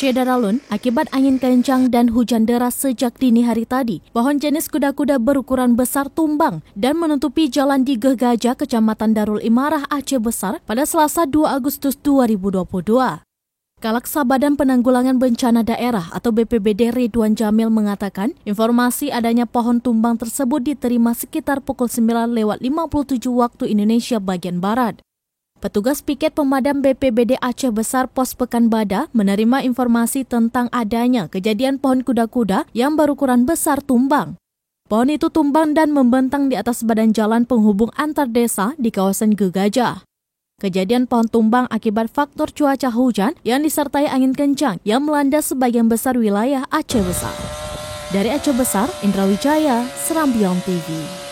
Aceh Daralun, akibat angin kencang dan hujan deras sejak dini hari tadi, pohon jenis kuda-kuda berukuran besar tumbang dan menutupi jalan di Gegajah, Kecamatan Darul Imarah, Aceh Besar pada Selasa 2 Agustus 2022. Kalaksa Badan Penanggulangan Bencana Daerah atau BPBD Ridwan Jamil mengatakan informasi adanya pohon tumbang tersebut diterima sekitar pukul 9:57 waktu Indonesia bagian Barat. Petugas piket pemadam BPBD Aceh Besar Pos Pekanbadak menerima informasi tentang adanya kejadian pohon kuda-kuda yang berukuran besar tumbang. Pohon itu tumbang dan membentang di atas badan jalan penghubung antar desa di kawasan Gegajah. Kejadian pohon tumbang akibat faktor cuaca hujan yang disertai angin kencang yang melanda sebagian besar wilayah Aceh Besar. Dari Aceh Besar, Indra Wijaya, Serambiong TV.